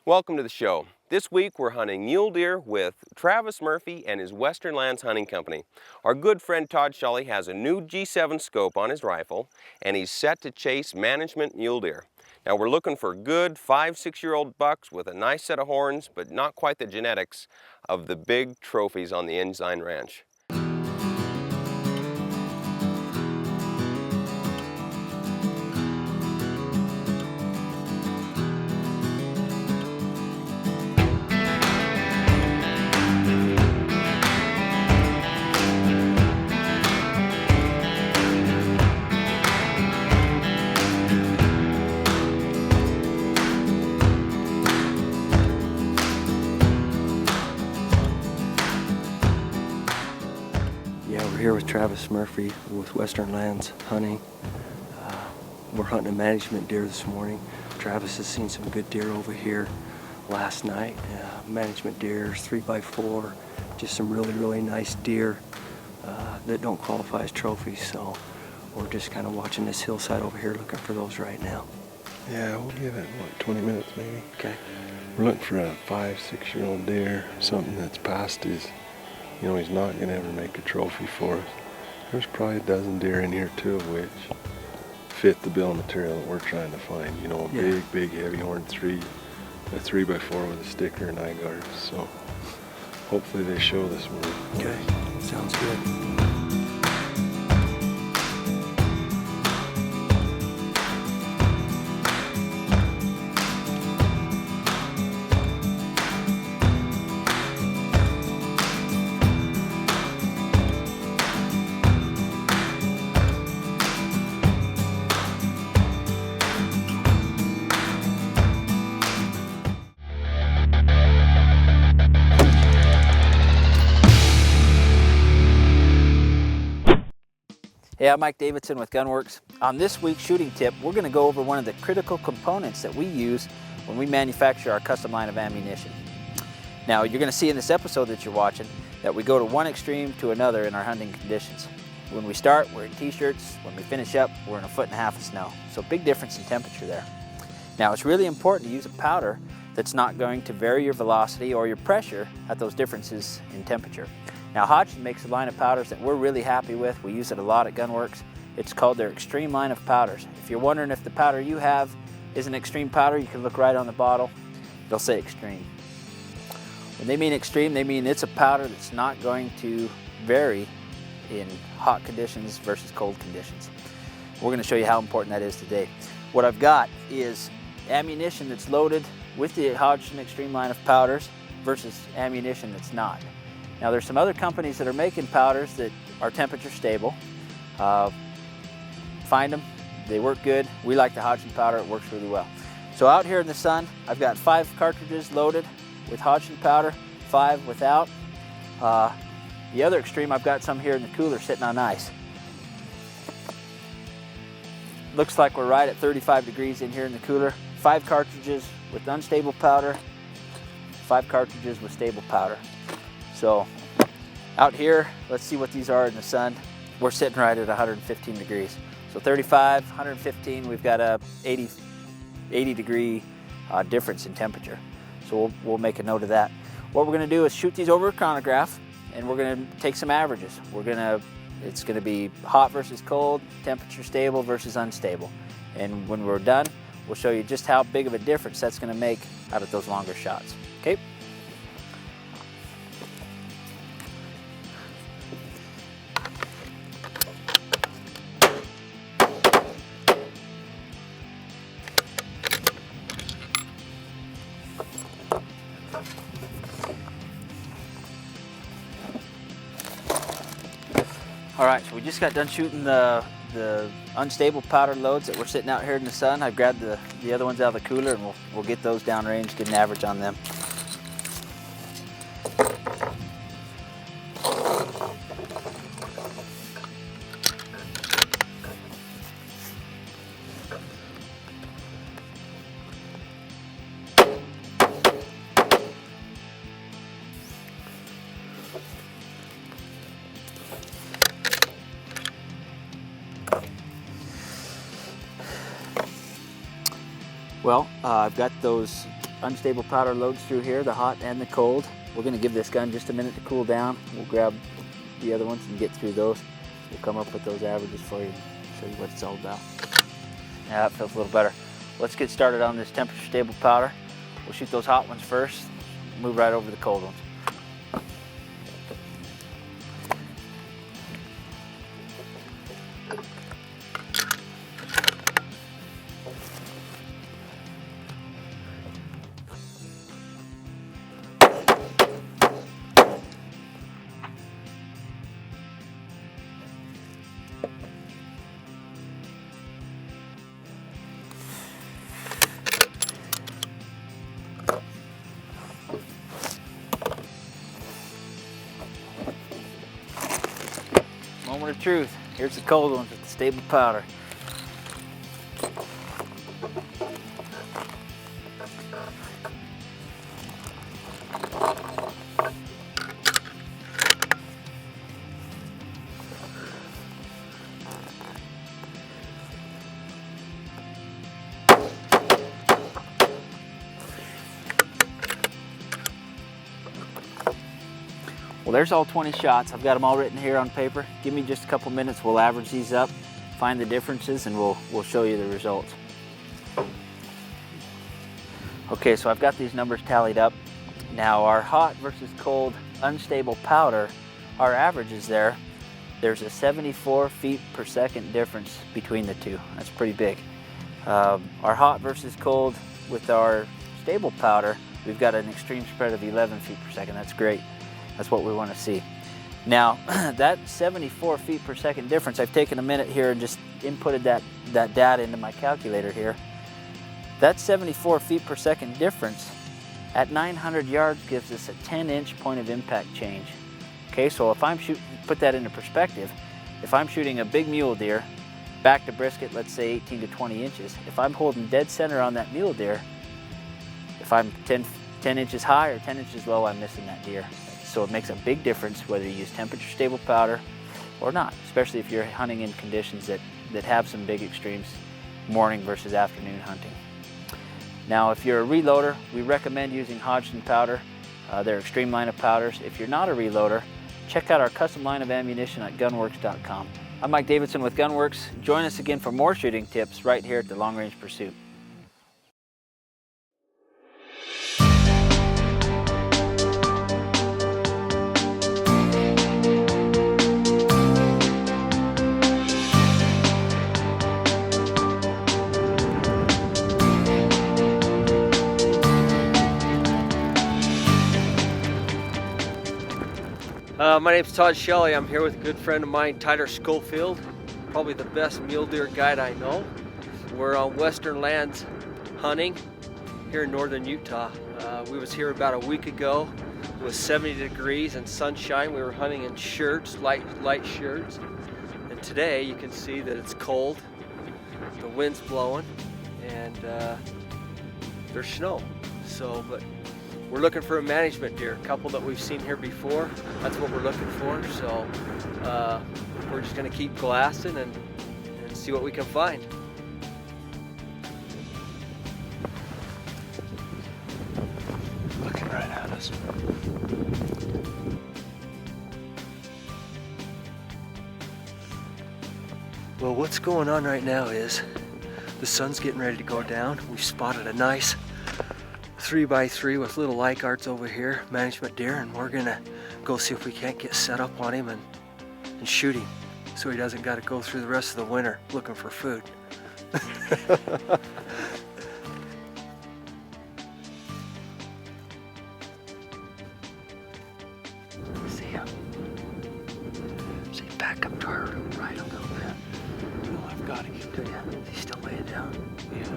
Welcome to the show. This week we're hunting mule deer with Travis Murphy and his Western Lands Hunting Company. Our good friend Todd Sholly has a new G7 scope on his rifle and he's set to chase management mule deer. Now we're looking for good 5-6-year-old bucks with a nice set of horns, but not quite the genetics of the big trophies on the Ensign Ranch. We're here with Travis Murphy with Western Lands Hunting. We're hunting a management deer this morning. Travis has seen some good deer over here last night. Management deers, 3x4, just some really nice deer that don't qualify as trophies. So we're just kind of watching this hillside over here looking for those right now. Yeah, we'll give it, 20 minutes maybe. Okay. We're looking for a 5-6-year-old deer, something that's past his, he's not going to ever make a trophy for us. There's probably a dozen deer in here too, of which fit the bill of material that we're trying to find. Big heavy horn 3x4 with a sticker and eye guards. So hopefully they show this morning. Okay, sounds good. Hey, I'm Mike Davidson with Gunwerks. On this week's shooting tip, we're going to go over one of the critical components that we use when we manufacture our custom line of ammunition. Now, you're going to see in this episode that you're watching that we go to one extreme to another in our hunting conditions. When we start, we're in t-shirts. When we finish up, we're in 1.5 feet of snow. So big difference in temperature there. Now, it's really important to use a powder that's not going to vary your velocity or your pressure at those differences in temperature. Now, Hodgson makes a line of powders that we're really happy with. We use it a lot at Gunwerks. It's called their Extreme line of powders. If you're wondering if the powder you have is an extreme powder, you can look right on the bottle. It'll say extreme. When they mean extreme, they mean it's a powder that's not going to vary in hot conditions versus cold conditions. We're going to show you how important that is today. What I've got is ammunition that's loaded with the Hodgson Extreme line of powders versus ammunition that's not. Now, there's some other companies that are making powders that are temperature stable. Find them, they work good. We like the Hodgson powder, it works really well. So out here in the sun, I've got 5 cartridges loaded with Hodgson powder, 5 without. The other extreme, I've got some here in the cooler sitting on ice. Looks like we're right at 35 degrees in here in the cooler. 5 cartridges with unstable powder, 5 cartridges with stable powder. So out here, let's see what these are in the sun. We're sitting right at 115 degrees. So 35, 115, we've got a 80 degree difference in temperature. So we'll make a note of that. What we're gonna do is shoot these over a chronograph and we're gonna take some averages. It's gonna be hot versus cold, temperature stable versus unstable. And when we're done, we'll show you just how big of a difference that's gonna make out of those longer shots, okay? All right, so we just got done shooting the unstable powder loads that were sitting out here in the sun. I grabbed the other ones out of the cooler and we'll get those downrange, get an average on them. Well, I've got those unstable powder loads through here, the hot and the cold. We're going to give this gun just a minute to cool down. We'll grab the other ones and get through those. We'll come up with those averages for you and show you what it's all about. Yeah, that feels a little better. Let's get started on this temperature stable powder. We'll shoot those hot ones first, move right over the cold ones. Moment of truth. Here's the cold ones with the stable powder. Well, there's all 20 shots. I've got them all written here on paper. Give me just a couple minutes. We'll average these up, find the differences, and we'll show you the results. Okay, so I've got these numbers tallied up. Now, our hot versus cold unstable powder, our averages there, there's a 74 feet per second difference between the two. That's pretty big. Our hot versus cold with our stable powder, we've got an extreme spread of 11 feet per second. That's great. That's what we want to see. Now, that 74 feet per second difference, I've taken a minute here and just inputted that data into my calculator here. That 74 feet per second difference at 900 yards gives us a 10-inch point of impact change. Okay, so if I'm put that into perspective, if I'm shooting a big mule deer back to brisket, let's say 18 to 20 inches, if I'm holding dead center on that mule deer, if I'm 10 inches high or 10 inches low, I'm missing that deer. So it makes a big difference whether you use temperature stable powder or not, especially if you're hunting in conditions that have some big extremes, morning versus afternoon hunting. Now, if you're a reloader, we recommend using Hodgson powder. They're extreme line of powders. If you're not a reloader, check out our custom line of ammunition at gunwerks.com. I'm Mike Davidson with Gunwerks. Join us again for more shooting tips right here at the Long Range Pursuit. My name's Todd Sholly. I'm here with a good friend of mine, Tyler Schofield, probably the best mule deer guide I know. We're on Western lands hunting here in northern Utah. We was here about a week ago. It was 70 degrees and sunshine. We were hunting in shirts, light shirts. And today you can see that it's cold, the wind's blowing, and there's snow. But we're looking for a management deer, a couple that we've seen here before. That's what we're looking for. So we're just gonna keep glassing and see what we can find. Looking right at us. Well, what's going on right now is the sun's getting ready to go down. We've spotted a nice 3x3 with little Leichhardts over here, management deer, and we're gonna go see if we can't get set up on him and shoot him so he doesn't got to go through the rest of the winter looking for food. See him. So you back up to our right a little bit. No, I've got him. Do you? Is he still laying down? Yeah.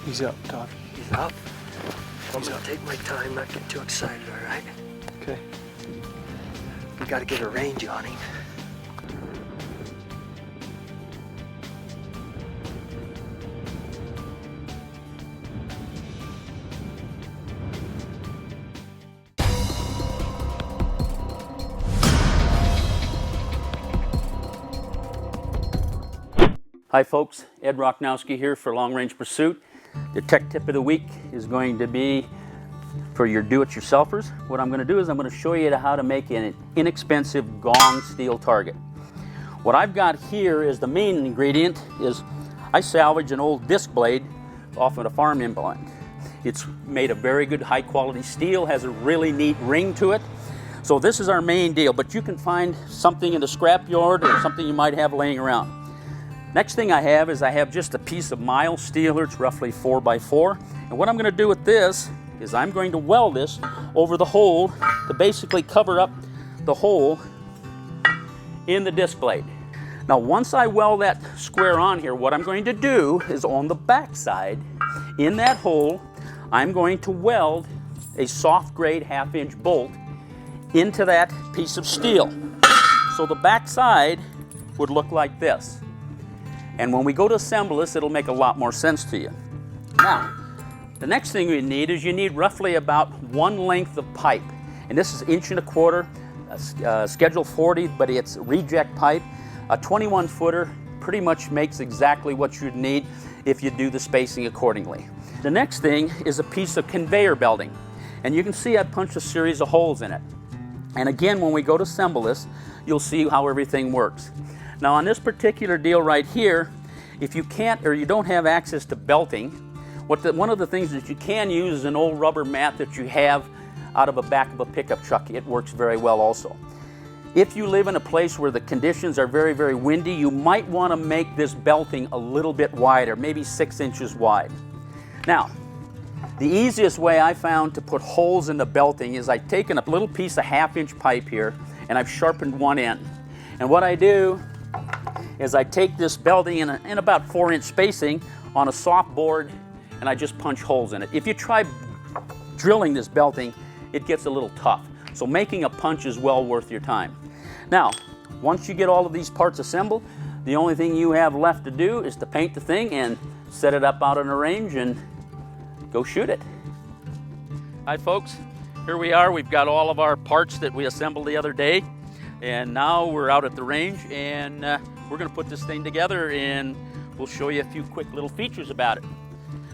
He's up, Todd. He's up. I'm gonna take my time, not get too excited, all right? Okay. We gotta get a range on him. Hi folks, Ed Rocknowski here for Long Range Pursuit. The tech tip of the week is going to be for your do-it-yourselfers. What I'm going to do is I'm going to show you how to make an inexpensive gong steel target. What I've got here is the main ingredient is I salvaged an old disc blade off of a farm implement. It's made of very good high quality steel, has a really neat ring to it. So this is our main deal, but you can find something in the scrapyard or something you might have laying around. Next thing I have is I have just a piece of mild steel here. It's roughly 4x4. And what I'm going to do with this is I'm going to weld this over the hole to basically cover up the hole in the disc blade. Now once I weld that square on here, what I'm going to do is on the back side, in that hole, I'm going to weld a soft grade 1/2 inch bolt into that piece of steel. So the back side would look like this. And when we go to assemble this, it'll make a lot more sense to you. Now, the next thing you need is you need roughly about 1 length of pipe. And this is 1.25 inch, schedule 40, but it's reject pipe. A 21 footer pretty much makes exactly what you'd need if you do the spacing accordingly. The next thing is a piece of conveyor belting. And you can see I punched a series of holes in it. And again, when we go to assemble this, you'll see how everything works. Now on this particular deal right here, if you can't or you don't have access to belting, one of the things that you can use is an old rubber mat that you have out of the back of a pickup truck. It works very well also. If you live in a place where the conditions are very, very windy, you might want to make this belting a little bit wider, maybe 6 inches wide. Now, the easiest way I found to put holes in the belting is I've taken a little piece of 1/2 inch pipe here and I've sharpened one end. And what I do is I take this belting in about 4 inch spacing on a soft board and I just punch holes in it. If you try drilling this belting, it gets a little tough. So making a punch is well worth your time. Now, once you get all of these parts assembled, the only thing you have left to do is to paint the thing and set it up out on a range and go shoot it. Hi folks, here we are. We've got all of our parts that we assembled the other day. And now we're out at the range and we're going to put this thing together and we'll show you a few quick little features about it.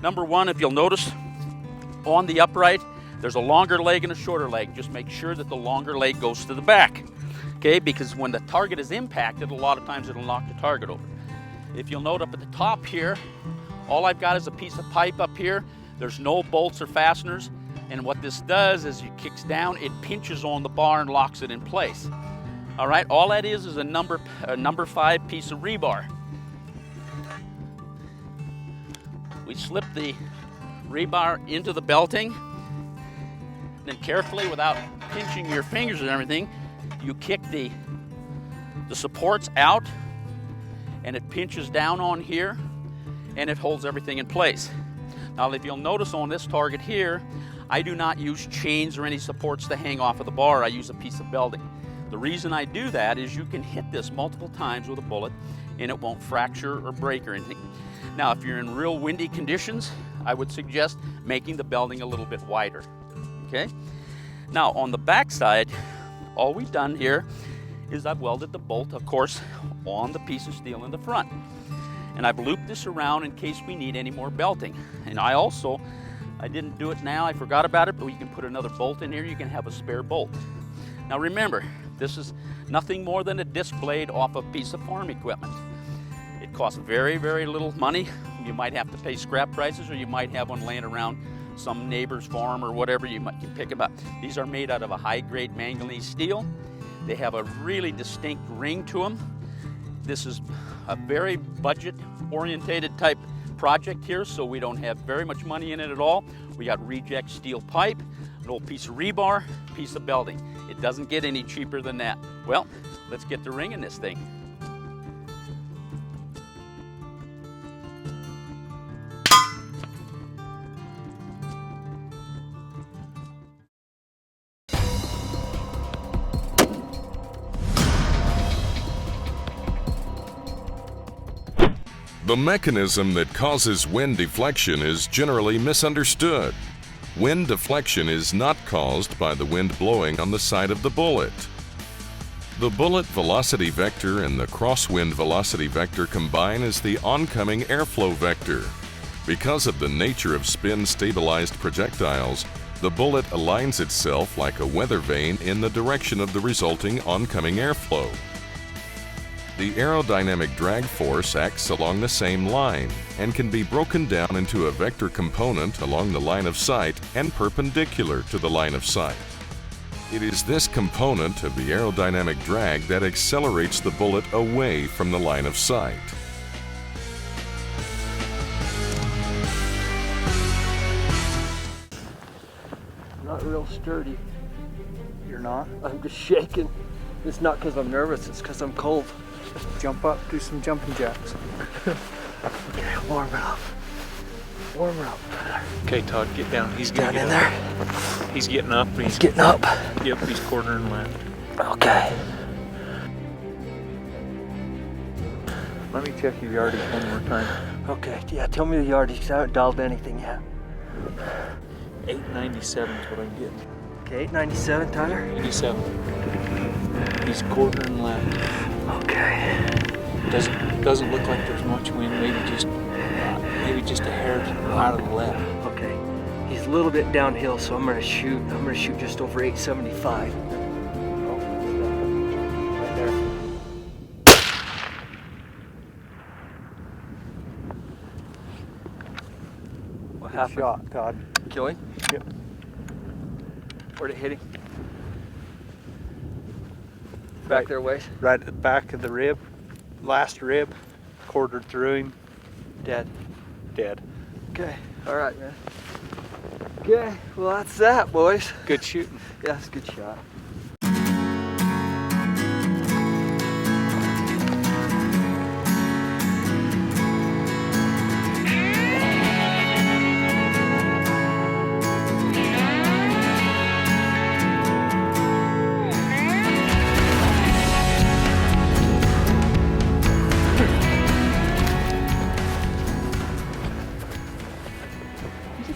Number one, if you'll notice on the upright, there's a longer leg and a shorter leg. Just make sure that the longer leg goes to the back, okay? Because when the target is impacted, a lot of times it'll knock the target over. If you'll note up at the top here, all I've got is a piece of pipe up here. There's no bolts or fasteners. And what this does is it kicks down, it pinches on the bar and locks it in place. All right, all that is a number 5 piece of rebar. We slip the rebar into the belting, then carefully, without pinching your fingers and everything, you kick the supports out, and it pinches down on here, and it holds everything in place. Now, if you'll notice on this target here, I do not use chains or any supports to hang off of the bar. I use a piece of belting. The reason I do that is you can hit this multiple times with a bullet and it won't fracture or break or anything. Now, if you're in real windy conditions, I would suggest making the belting a little bit wider, okay? Now, on the back side, all we've done here is I've welded the bolt, of course, on the piece of steel in the front. And I've looped this around in case we need any more belting. And I didn't do it now, I forgot about it, but we can put another bolt in here, you can have a spare bolt. Now remember, this is nothing more than a disc blade off a piece of farm equipment. It costs very, very little money. You might have to pay scrap prices or you might have one laying around some neighbor's farm or whatever you can pick up. These are made out of a high-grade manganese steel. They have a really distinct ring to them. This is a very budget-orientated type project here, so we don't have very much money in it at all. We got reject steel pipe, an old piece of rebar, piece of belting. It doesn't get any cheaper than that. Well, let's get to ringing this thing. The mechanism that causes wind deflection is generally misunderstood. Wind deflection is not caused by the wind blowing on the side of the bullet. The bullet velocity vector and the crosswind velocity vector combine as the oncoming airflow vector. Because of the nature of spin-stabilized projectiles, the bullet aligns itself like a weather vane in the direction of the resulting oncoming airflow. The aerodynamic drag force acts along the same line and can be broken down into a vector component along the line of sight and perpendicular to the line of sight. It is this component of the aerodynamic drag that accelerates the bullet away from the line of sight. Not real sturdy. You're not? I'm just shaking. It's not because I'm nervous, it's because I'm cold. Jump up, do some jumping jacks. Okay, warm it up. Warm her up. Okay, Todd, get down. He's Down getting in up. there. He's getting up. He's getting up. Yep, he's cornering land. Okay. Let me check your yardage one more time. Okay, yeah, tell me the yardage because I haven't dialed anything yet. 897 is what I'm getting. Okay, 897, Tyler. 87. He's cornering land. Okay. Doesn't look like there's much wind. Maybe just a hair out of the left. Okay. He's a little bit downhill, so I'm gonna shoot just over 875. Right there. What Good happened? shot, Todd. Kill him? Yep. Where'd it hit him? Back there ways? Right at the back of the rib. Last rib. Quartered through him. Dead. Dead. Okay. All right, man. Okay. Well, that's that, boys. Good shooting. Yeah, it's a good shot.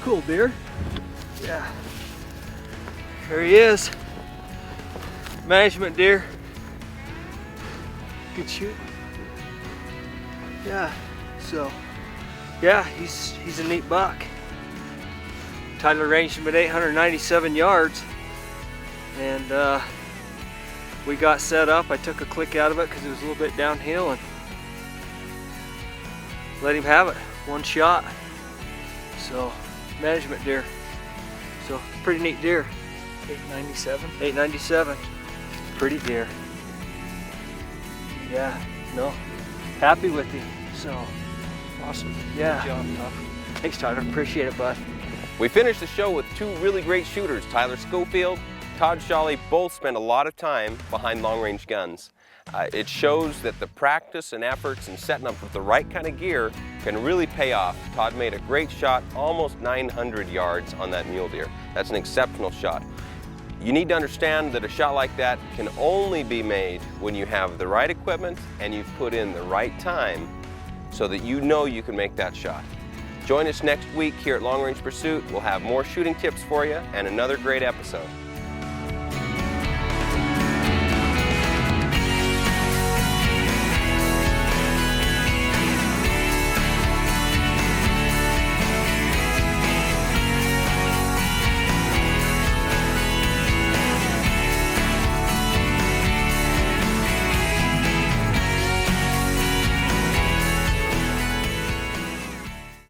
Cool deer. Yeah. There he is. Management deer. Good shoot. Yeah. So, yeah, he's a neat buck. Tyler ranged him at 897 yards, and we got set up. I took a click out of it because it was a little bit downhill, and let him have it. One shot. So. Management deer. So pretty neat deer. 897. 897. Pretty deer. Yeah, no. Happy with him. So Awesome. yeah. Good job, Todd. Thanks, Tyler. Appreciate it, bud. We finished the show with two really great shooters, Tyler Schofield, Todd Sholly. Both spent a lot of time behind long-range guns. It shows that the practice and efforts and setting up with the right kind of gear can really pay off. Todd made a great shot, almost 900 yards on that mule deer. That's an exceptional shot. You need to understand that a shot like that can only be made when you have the right equipment and you've put in the right time so that you know you can make that shot. Join us next week here at Long Range Pursuit. We'll have more shooting tips for you and another great episode.